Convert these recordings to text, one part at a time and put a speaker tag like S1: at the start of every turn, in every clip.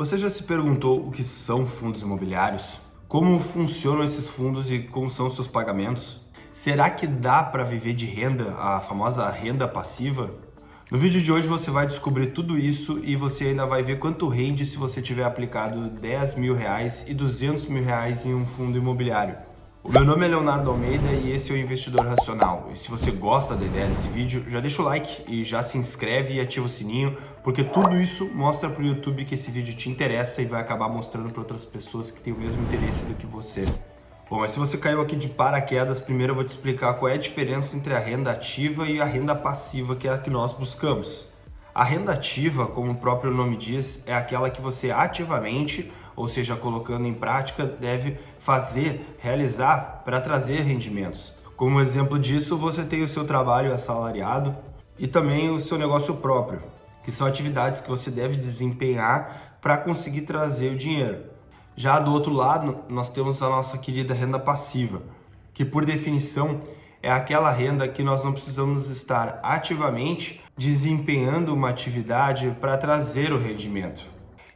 S1: Você já se perguntou o que são fundos imobiliários? Como funcionam esses fundos e como são os seus pagamentos? Será que dá para viver de renda, a famosa renda passiva? No vídeo de hoje você vai descobrir tudo isso e você ainda vai ver quanto rende se você tiver aplicado R$ 10.000 e R$ 200.000 em um fundo imobiliário. O meu nome é Leonardo Almeida e esse é o Investidor Racional. E se você gosta da ideia desse vídeo, já deixa o like e já se inscreve e ativa o sininho, porque tudo isso mostra para o YouTube que esse vídeo te interessa e vai acabar mostrando para outras pessoas que têm o mesmo interesse do que você. Bom, mas se você caiu aqui de paraquedas, primeiro eu vou te explicar qual é a diferença entre a renda ativa e a renda passiva, que é a que nós buscamos. A renda ativa, como o próprio nome diz, é aquela que você ativamente, ou seja, colocando em prática, deve fazer, realizar para trazer rendimentos. Como exemplo disso, você tem o seu trabalho assalariado e também o seu negócio próprio, que são atividades que você deve desempenhar para conseguir trazer o dinheiro. Já do outro lado, nós temos a nossa querida renda passiva, que por definição é aquela renda que nós não precisamos estar ativamente desempenhando uma atividade para trazer o rendimento.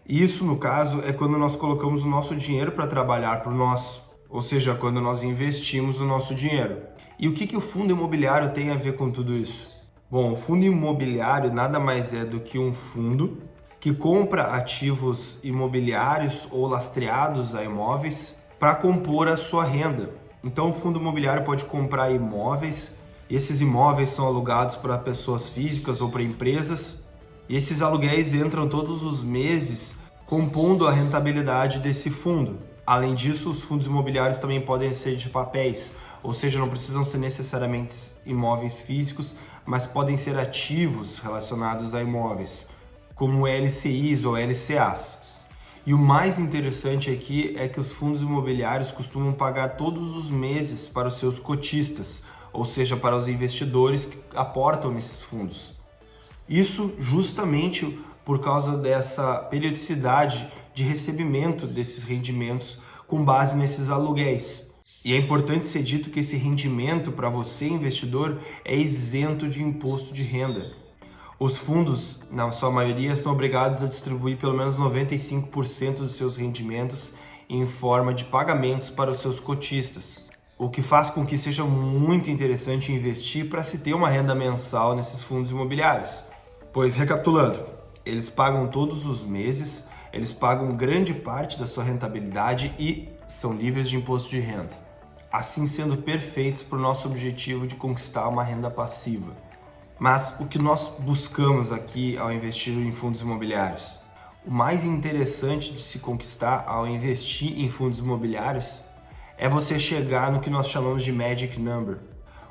S1: Isso, no caso, é quando nós colocamos o nosso dinheiro para trabalhar por nós, ou seja, quando nós investimos o nosso dinheiro. E o que o fundo imobiliário tem a ver com tudo isso? Bom, o fundo imobiliário nada mais é do que um fundo que compra ativos imobiliários ou lastreados a imóveis para compor a sua renda. Então, o fundo imobiliário pode comprar imóveis, e esses imóveis são alugados para pessoas físicas ou para empresas, e esses aluguéis entram todos os meses compondo a rentabilidade desse fundo. Além disso, os fundos imobiliários também podem ser de papéis, ou seja, não precisam ser necessariamente imóveis físicos, mas podem ser ativos relacionados a imóveis, como LCIs ou LCAs. E o mais interessante aqui é que os fundos imobiliários costumam pagar todos os meses para os seus cotistas, ou seja, para os investidores que aportam nesses fundos. Isso justamente por causa dessa periodicidade de recebimento desses rendimentos com base nesses aluguéis. E é importante ser dito que esse rendimento para você, investidor, é isento de imposto de renda. Os fundos, na sua maioria, são obrigados a distribuir pelo menos 95% dos seus rendimentos em forma de pagamentos para os seus cotistas, o que faz com que seja muito interessante investir para se ter uma renda mensal nesses fundos imobiliários. Pois, recapitulando, eles pagam todos os meses, eles pagam grande parte da sua rentabilidade e são livres de imposto de renda, assim sendo perfeitos para o nosso objetivo de conquistar uma renda passiva. Mas o que nós buscamos aqui ao investir em fundos imobiliários? O mais interessante de se conquistar ao investir em fundos imobiliários é você chegar no que nós chamamos de Magic Number.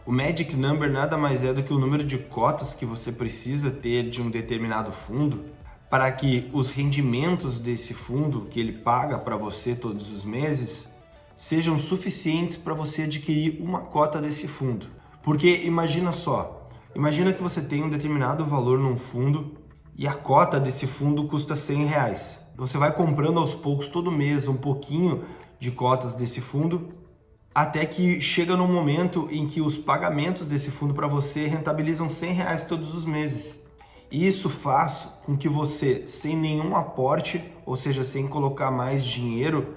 S1: O Magic Number nada mais é do que o número de cotas que você precisa ter de um determinado fundo para que os rendimentos desse fundo que ele paga para você todos os meses sejam suficientes para você adquirir uma cota desse fundo. Porque imagina só, imagina que você tem um determinado valor num fundo e a cota desse fundo custa R$ 100. Você vai comprando aos poucos todo mês um pouquinho de cotas desse fundo até que chega num momento em que os pagamentos desse fundo para você rentabilizam R$ 100 todos os meses. E isso faz com que você, sem nenhum aporte, ou seja, sem colocar mais dinheiro,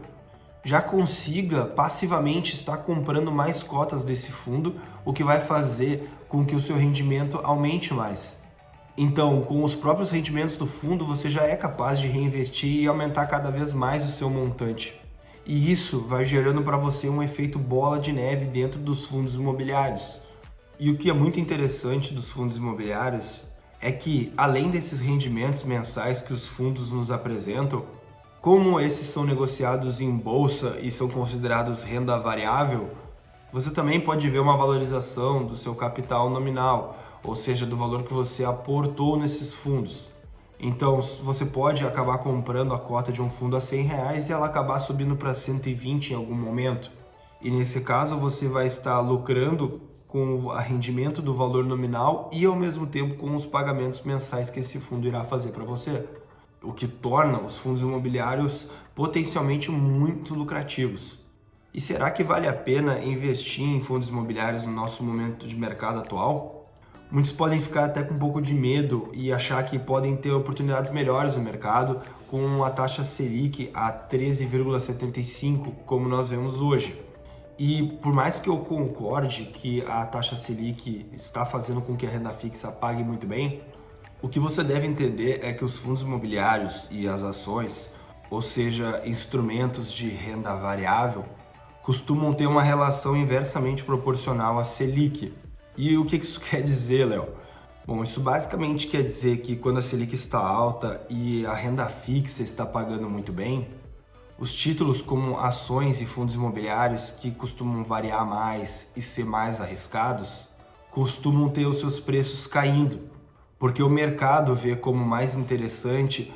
S1: já consiga passivamente estar comprando mais cotas desse fundo, o que vai fazer com que o seu rendimento aumente mais. Então, com os próprios rendimentos do fundo, você já é capaz de reinvestir e aumentar cada vez mais o seu montante. E isso vai gerando para você um efeito bola de neve dentro dos fundos imobiliários. E o que é muito interessante dos fundos imobiliários é que, além desses rendimentos mensais que os fundos nos apresentam, como esses são negociados em bolsa e são considerados renda variável, você também pode ver uma valorização do seu capital nominal, ou seja, do valor que você aportou nesses fundos. Então, você pode acabar comprando a cota de um fundo a R$ 100 e ela acabar subindo para 120 em algum momento. E nesse caso, você vai estar lucrando com o rendimento do valor nominal e ao mesmo tempo com os pagamentos mensais que esse fundo irá fazer para você, o que torna os fundos imobiliários potencialmente muito lucrativos. E será que vale a pena investir em fundos imobiliários no nosso momento de mercado atual? Muitos podem ficar até com um pouco de medo e achar que podem ter oportunidades melhores no mercado com a taxa Selic a 13,75, como nós vemos hoje. E por mais que eu concorde que a taxa Selic está fazendo com que a renda fixa pague muito bem, o que você deve entender é que os fundos imobiliários e as ações, ou seja, instrumentos de renda variável, costumam ter uma relação inversamente proporcional à Selic. E o que isso quer dizer, Léo? Bom, isso basicamente quer dizer que quando a Selic está alta e a renda fixa está pagando muito bem, os títulos como ações e fundos imobiliários, que costumam variar mais e ser mais arriscados, costumam ter os seus preços caindo, porque o mercado vê como mais interessante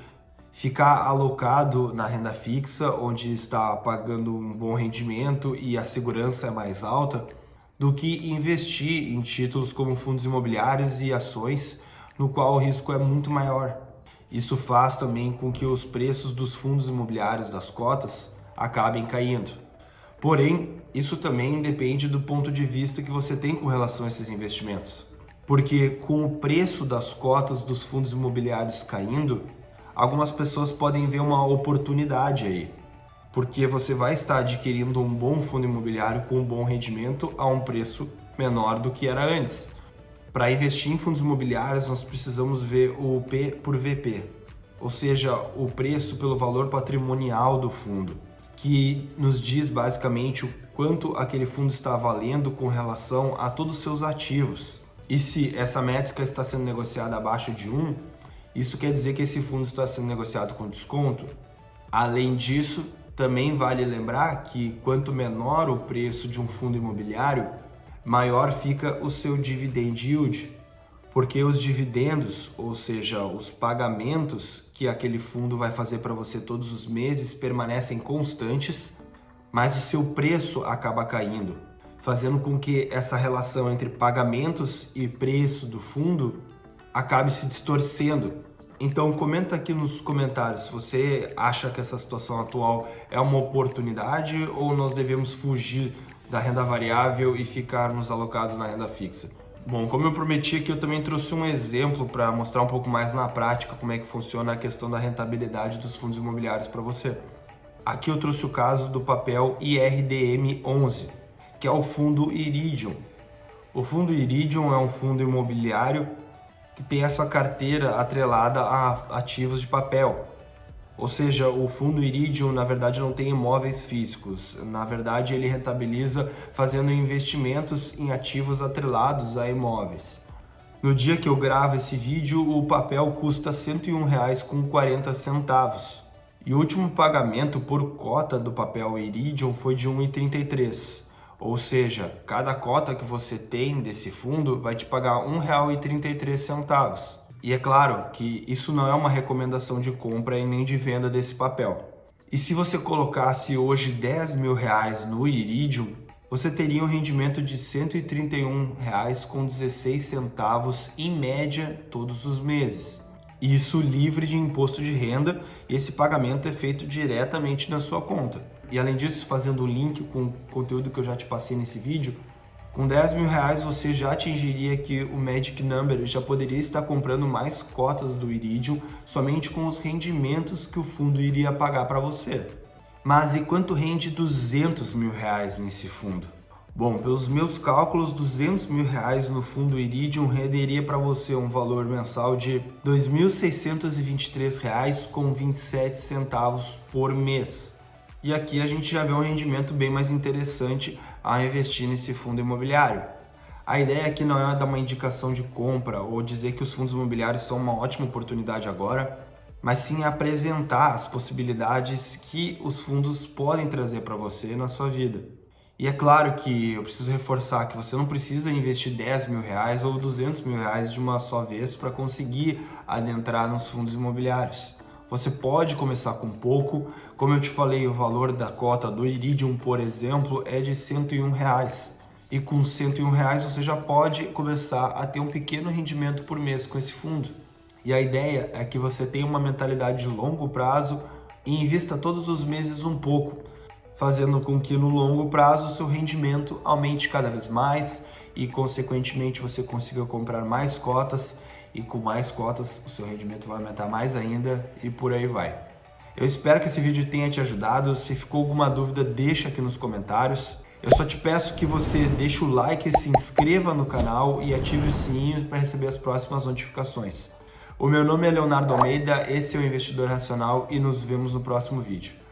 S1: ficar alocado na renda fixa, onde está pagando um bom rendimento e a segurança é mais alta, do que investir em títulos como fundos imobiliários e ações, no qual o risco é muito maior. Isso faz também com que os preços dos fundos imobiliários das cotas acabem caindo. Porém, isso também depende do ponto de vista que você tem com relação a esses investimentos. Porque com o preço das cotas dos fundos imobiliários caindo, algumas pessoas podem ver uma oportunidade aí, porque você vai estar adquirindo um bom fundo imobiliário com um bom rendimento a um preço menor do que era antes. Para investir em fundos imobiliários, nós precisamos ver o P por VP, ou seja, o preço pelo valor patrimonial do fundo, que nos diz basicamente o quanto aquele fundo está valendo com relação a todos os seus ativos. E se essa métrica está sendo negociada abaixo de 1, isso quer dizer que esse fundo está sendo negociado com desconto. Além disso, também vale lembrar que quanto menor o preço de um fundo imobiliário, maior fica o seu dividend yield, porque os dividendos, ou seja, os pagamentos que aquele fundo vai fazer para você todos os meses permanecem constantes, mas o seu preço acaba caindo, fazendo com que essa relação entre pagamentos e preço do fundo acabe se distorcendo. Então comenta aqui nos comentários se você acha que essa situação atual é uma oportunidade ou nós devemos fugir da renda variável e ficarmos alocados na renda fixa. Bom, como eu prometi aqui, eu também trouxe um exemplo para mostrar um pouco mais na prática como é que funciona a questão da rentabilidade dos fundos imobiliários para você. Aqui eu trouxe o caso do papel IRDM11, que é o fundo Iridium. O fundo Iridium é um fundo imobiliário que tem a sua carteira atrelada a ativos de papel. Ou seja, o fundo Iridium, na verdade, não tem imóveis físicos. Na verdade, ele rentabiliza fazendo investimentos em ativos atrelados a imóveis. No dia que eu gravo esse vídeo, o papel custa R$ 101,40. E o último pagamento por cota do papel Iridium foi de R$ 1,33. Ou seja, cada cota que você tem desse fundo vai te pagar R$ 1,33. E é claro que isso não é uma recomendação de compra e nem de venda desse papel. E se você colocasse hoje R$ 10.000 no Iridium, você teria um rendimento de R$ 131,16 em média todos os meses. Isso livre de imposto de renda, e esse pagamento é feito diretamente na sua conta. E além disso, fazendo o link com o conteúdo que eu já te passei nesse vídeo, com R$ 10.000 você já atingiria que o Magic Number já poderia estar comprando mais cotas do Iridium somente com os rendimentos que o fundo iria pagar para você. Mas e quanto rende R$ 200.000 nesse fundo? Bom, pelos meus cálculos, R$ 200.000 no fundo Iridium renderia para você um valor mensal de R$ 2.623,27 por mês. E aqui a gente já vê um rendimento bem mais interessante a investir nesse fundo imobiliário. A ideia aqui não é dar uma indicação de compra ou dizer que os fundos imobiliários são uma ótima oportunidade agora, mas sim apresentar as possibilidades que os fundos podem trazer para você na sua vida. E é claro que eu preciso reforçar que você não precisa investir R$ 10.000 ou R$ 200.000 de uma só vez para conseguir adentrar nos fundos imobiliários. Você pode começar com pouco, como eu te falei, o valor da cota do Iridium, por exemplo, é de R$ 101. E com R$ 101 você já pode começar a ter um pequeno rendimento por mês com esse fundo. E a ideia é que você tenha uma mentalidade de longo prazo e invista todos os meses um pouco, fazendo com que no longo prazo o seu rendimento aumente cada vez mais e consequentemente você consiga comprar mais cotas e com mais cotas o seu rendimento vai aumentar mais ainda e por aí vai. Eu espero que esse vídeo tenha te ajudado. Se ficou alguma dúvida, deixa aqui nos comentários. Eu só te peço que você deixe o like, se inscreva no canal e ative o sininho para receber as próximas notificações. O meu nome é Leonardo Almeida, esse é o Investidor Racional e nos vemos no próximo vídeo.